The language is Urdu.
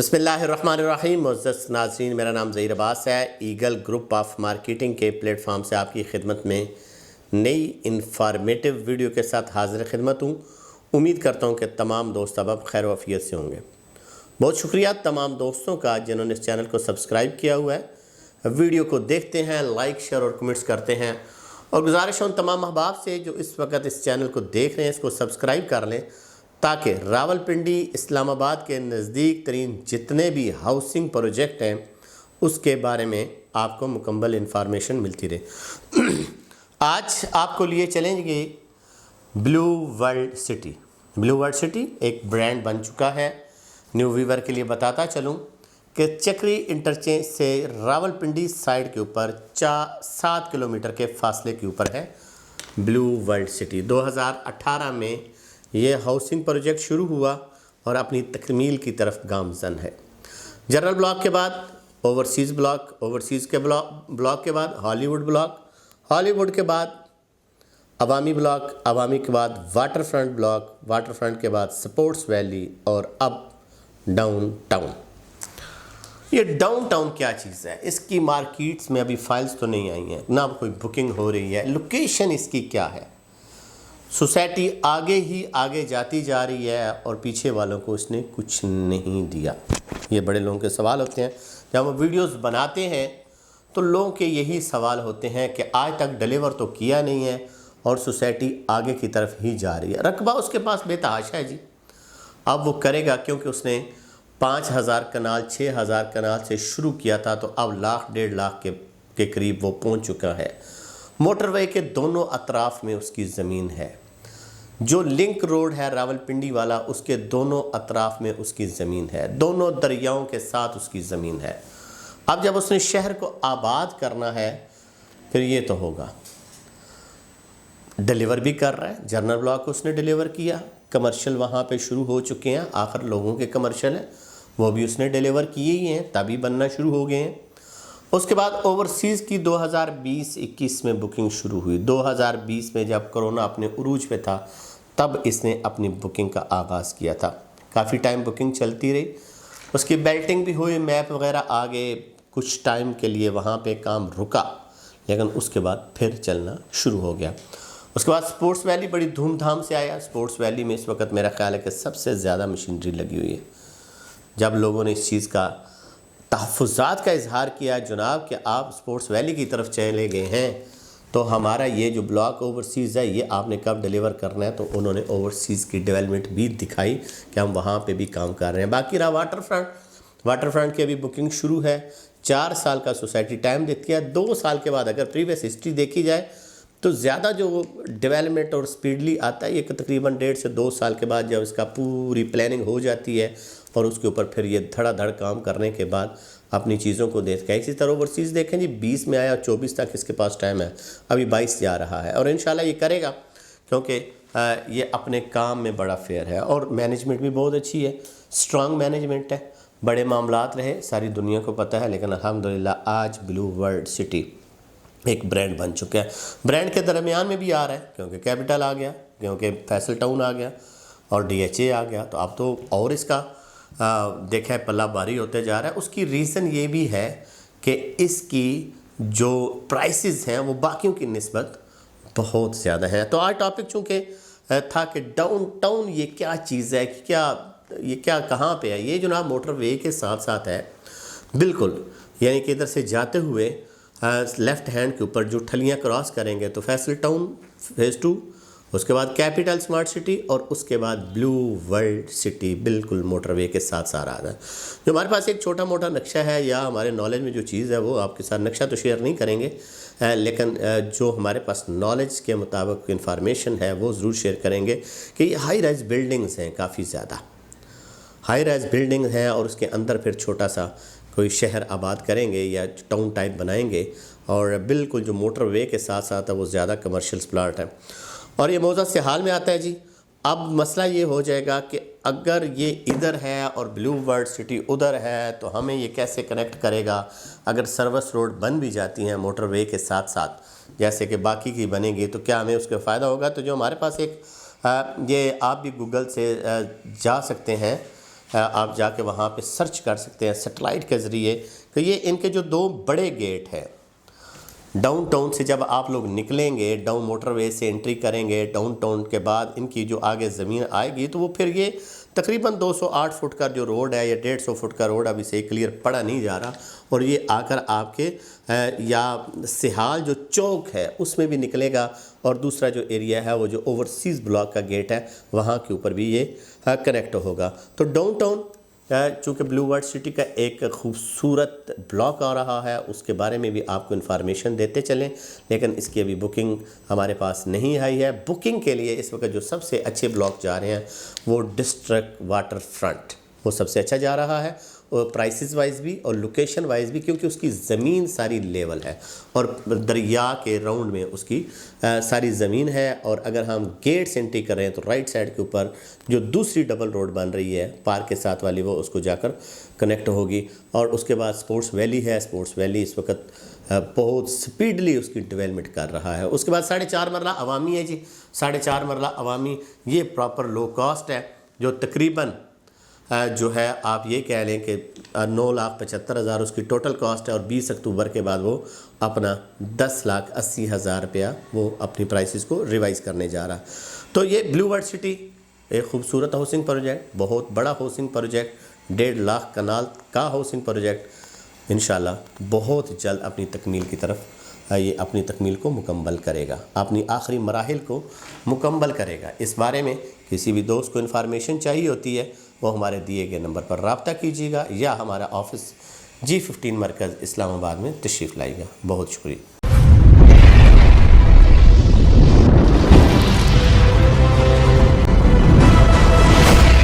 بسم اللہ الرحمن الرحیم۔ معزز ناظرین، میرا نام ظہیر عباس ہے۔ ایگل گروپ آف مارکیٹنگ کے پلیٹ فارم سے آپ کی خدمت میں نئی انفارمیٹیو ویڈیو کے ساتھ حاضر خدمت ہوں۔ امید کرتا ہوں کہ تمام دوست اب خیر و عافیت سے ہوں گے۔ بہت شکریہ تمام دوستوں کا جنہوں نے اس چینل کو سبسکرائب کیا ہوا ہے، ویڈیو کو دیکھتے ہیں، لائک شیئر اور کمنٹس کرتے ہیں، اور گزارش ہے ان تمام احباب سے جو اس وقت اس چینل کو دیکھ رہے ہیں اس کو سبسکرائب کر لیں، تاکہ راولپنڈی اسلام آباد کے نزدیک ترین جتنے بھی ہاؤسنگ پروجیکٹ ہیں اس کے بارے میں آپ کو مکمل انفارمیشن ملتی رہے۔ آج آپ کو لیے چلیں گے blue world city. Blue world city ایک برانڈ بن چکا ہے۔ نیو ویور کے لیے بتاتا چلوں کہ چکری انٹرچینج سے راولپنڈی سائڈ کے اوپر 7 کلومیٹر کے فاصلے کے اوپر ہے بلو ورلڈ سٹی۔ 2018 میں یہ ہاؤسنگ پروجیکٹ شروع ہوا اور اپنی تکمیل کی طرف گامزن ہے۔ جنرل بلاک کے بعد اوورسیز بلاک، اوورسیز کے بلاک کے بعد ہالی ووڈ بلاک، ہالی ووڈ کے بعد عوامی بلاک، عوامی کے بعد water front block, water front کے بعد سپورٹس ویلی، اور اب ڈاؤن ٹاؤن۔ یہ ڈاؤن ٹاؤن کیا چیز ہے؟ اس کی مارکیٹس میں ابھی فائلز تو نہیں آئی ہیں، نہ کوئی بکنگ ہو رہی ہے۔ لوکیشن اس کی کیا ہے؟ سوسائٹی آگے ہی آگے جاتی جا رہی ہے اور پیچھے والوں کو اس نے کچھ نہیں دیا۔ یہ بڑے لوگوں کے سوال ہوتے ہیں۔ جب ہم ویڈیوز بناتے ہیں تو لوگوں کے یہی سوال ہوتے ہیں کہ آج تک ڈیلیور تو کیا نہیں ہے اور سوسائٹی آگے کی طرف ہی جا رہی ہے۔ رقبہ اس کے پاس بے تحاشا ہے جی، اب وہ کرے گا کیونکہ اس نے 5000 کنال 6000 کنال سے شروع کیا تھا، تو اب 1,00,000 1.5 لاکھ کے قریب وہ پہنچ چکا ہے۔ موٹر وے کے دونوں اطراف میں اس کی زمین ہے۔ جو لنک روڈ ہے راولپنڈی والا، اس کے دونوں اطراف میں اس کی زمین ہے، دونوں دریاؤں کے ساتھ اس کی زمین ہے۔ اب جب اس نے شہر کو آباد کرنا ہے پھر یہ تو ہوگا۔ ڈیلیور بھی کر رہا ہے، جنرل بلاک اس نے ڈیلیور کیا، کمرشل وہاں پہ شروع ہو چکے ہیں، آخر لوگوں کے کمرشل ہیں وہ بھی اس نے ڈیلیور کیے ہی ہیں، تبھی بننا شروع ہو گئے ہیں۔ اس کے بعد اوورسیز کی 2020-21 میں بکنگ شروع ہوئی۔ 2020 میں جب کرونا اپنے عروج پہ تھا تب اس نے اپنی بکنگ کا آغاز کیا تھا۔ کافی ٹائم بکنگ چلتی رہی، اس کی بیلٹنگ بھی ہوئی، میپ وغیرہ آگے، کچھ ٹائم کے لیے وہاں پہ کام رکا، لیکن اس کے بعد پھر چلنا شروع ہو گیا۔ اس کے بعد سپورٹس ویلی بڑی دھوم دھام سے آیا۔ سپورٹس ویلی میں اس وقت میرا خیال ہے کہ سب سے زیادہ مشینری لگی ہوئی ہے۔ جب لوگوں نے اس چیز کا تحفظات کا اظہار کیا جناب کہ آپ سپورٹس ویلی کی طرف چلے گئے ہیں، تو ہمارا یہ جو بلاک اوورسیز ہے یہ آپ نے کب ڈیلیور کرنا ہے، تو انہوں نے اوورسیز کی ڈیولپمنٹ بھی دکھائی کہ ہم وہاں پہ بھی کام کر رہے ہیں۔ باقی رہا واٹر فرنٹ کی ابھی بکنگ شروع ہے۔ 4 سال کا سوسائٹی ٹائم دیتی ہے۔ 2 سال کے بعد اگر پریویس ہسٹری دیکھی جائے تو زیادہ جو ڈیولپمنٹ اور سپیڈلی آتا ہے یہ تقریباً 1.5 سے 2 سال کے بعد جب اس کا پوری پلاننگ ہو جاتی ہے اور اس کے اوپر پھر یہ دھڑا دھڑ کام کرنے کے بعد اپنی چیزوں کو دیکھا ہے۔ اسی طرح اوورسیز دیکھیں جی، 20 میں آیا، 24 تک اس کے پاس ٹائم ہے، ابھی 22 جا رہا ہے، اور انشاءاللہ یہ کرے گا کیونکہ یہ اپنے کام میں بڑا فیئر ہے اور مینجمنٹ بھی بہت اچھی ہے، سٹرانگ مینجمنٹ ہے۔ بڑے معاملات رہے، ساری دنیا کو پتہ ہے، لیکن الحمدللہ آج بلو ورلڈ سٹی ایک برانڈ بن چکا ہے۔ برانڈ کے درمیان میں بھی آ رہا ہے کیونکہ کیپٹل آ گیا، کیونکہ فیصل ٹاؤن آ گیا اور DHA آ گیا، تو اب تو اور اس کا دیکھا ہے پلہ باری ہوتے جا رہا ہے۔ اس کی ریزن یہ بھی ہے کہ اس کی جو پرائسز ہیں وہ باقیوں کی نسبت بہت زیادہ ہیں۔ تو آج ٹاپک چونکہ تھا کہ ڈاؤن ٹاؤن یہ کیا چیز ہے، یہ کیا کہاں پہ ہے؟ یہ جناب موٹر وے کے ساتھ ساتھ ہے بالکل، یعنی کہ ادھر سے جاتے ہوئے لیفٹ ہینڈ کے اوپر جو ٹھلیاں کراس کریں گے تو فیصل ٹاؤن فیز 2، اس کے بعد کیپٹل سمارٹ سٹی، اور اس کے بعد بلو ورلڈ سٹی بالکل موٹر وے کے ساتھ ساتھ آ رہا ہے۔ جو ہمارے پاس ایک چھوٹا موٹا نقشہ ہے یا ہمارے نالج میں جو چیز ہے وہ آپ کے ساتھ نقشہ تو شیئر نہیں کریں گے، لیکن جو ہمارے پاس نالج کے مطابق انفارمیشن ہے وہ ضرور شیئر کریں گے کہ یہ ہائی رائز بلڈنگز ہیں، کافی زیادہ ہائی رائز بلڈنگ ہیں، اور اس کے اندر پھر چھوٹا سا کوئی شہر آباد کریں گے یا ٹاؤن ٹائپ بنائیں گے، اور بالکل جو موٹر وے کے ساتھ ساتھ ہے وہ زیادہ کمرشل پلاٹ ہے۔ اور یہ موضوع سے حال میں آتا ہے جی، اب مسئلہ یہ ہو جائے گا کہ اگر یہ ادھر ہے اور بلو ورلڈ سٹی ادھر ہے تو ہمیں یہ کیسے کنیکٹ کرے گا؟ اگر سروس روڈ بن بھی جاتی ہیں موٹر وے کے ساتھ ساتھ جیسے کہ باقی کی بنے گی تو کیا ہمیں اس کا فائدہ ہوگا؟ تو جو ہمارے پاس ایک یہ آپ بھی گوگل سے جا سکتے ہیں آپ جا کے وہاں پہ سرچ کر سکتے ہیں سیٹلائٹ کے ذریعے کہ یہ ان کے جو 2 بڑے گیٹ ہیں ڈاؤن ٹاؤن سے، جب آپ لوگ نکلیں گے ڈاؤن موٹر وے سے انٹری کریں گے ڈاؤن ٹاؤن کے بعد ان کی جو آگے زمین آئے گی تو وہ پھر یہ تقریباً 208 فٹ کا جو روڈ ہے یا 150 فٹ کا روڈ ابھی سے کلیئر پڑا نہیں جا رہا، اور یہ آ کر آپ کے یا سہال جو چوک ہے اس میں بھی نکلے گا، اور دوسرا جو ایریا ہے وہ جو اوورسیز بلاک کا گیٹ ہے وہاں کے اوپر بھی یہ کنیکٹ ہوگا۔ تو ڈاؤن ٹاؤن چونکہ بلیو ورلڈ سٹی کا ایک خوبصورت بلاک آ رہا ہے، اس کے بارے میں بھی آپ کو انفارمیشن دیتے چلیں، لیکن اس کی ابھی بکنگ ہمارے پاس نہیں آئی ہے۔ بکنگ کے لیے اس وقت جو سب سے اچھے بلاک جا رہے ہیں وہ ڈسٹرکٹ واٹر فرنٹ، وہ سب سے اچھا جا رہا ہے، اور پرائسز وائز بھی اور لوکیشن وائز بھی، کیونکہ اس کی زمین ساری لیول ہے اور دریا کے راؤنڈ میں اس کی ساری زمین ہے۔ اور اگر ہم گیٹ سے انٹری کر رہے ہیں تو رائٹ سائڈ کے اوپر جو دوسری ڈبل روڈ بن رہی ہے پارک کے ساتھ والی، وہ اس کو جا کر کنیکٹ ہوگی، اور اس کے بعد سپورٹس ویلی ہے۔ سپورٹس ویلی اس وقت بہت سپیڈلی اس کی ڈیولپمنٹ کر رہا ہے۔ اس کے بعد 4.5 مرلہ عوامی ہے جی، 4.5 مرلہ عوامی، یہ پراپر لو کاسٹ ہے، جو تقریباً جو ہے آپ یہ کہہ لیں کہ 9,75,000 اس کی ٹوٹل کاسٹ ہے، اور 20 اکتوبر کے بعد وہ اپنا 10,80,000 روپیہ وہ اپنی پرائسز کو ریوائز کرنے جا رہا ہے۔ تو یہ بلیو ورلڈ سٹی ایک خوبصورت ہاؤسنگ پروجیکٹ، بہت بڑا ہاؤسنگ پروجیکٹ، 1.5 لاکھ کنال کا ہاؤسنگ پروجیکٹ انشاءاللہ بہت جلد اپنی تکمیل کی طرف یہ اپنی تکمیل کو مکمل کرے گا، اپنی آخری مراحل کو مکمل کرے گا۔ اس بارے میں کسی بھی دوست کو انفارمیشن چاہیے ہوتی ہے وہ ہمارے دیے گئے نمبر پر رابطہ کیجیے گا، یا ہمارا آفس G15 مرکز اسلام آباد میں تشریف لائے گا۔ بہت شکریہ۔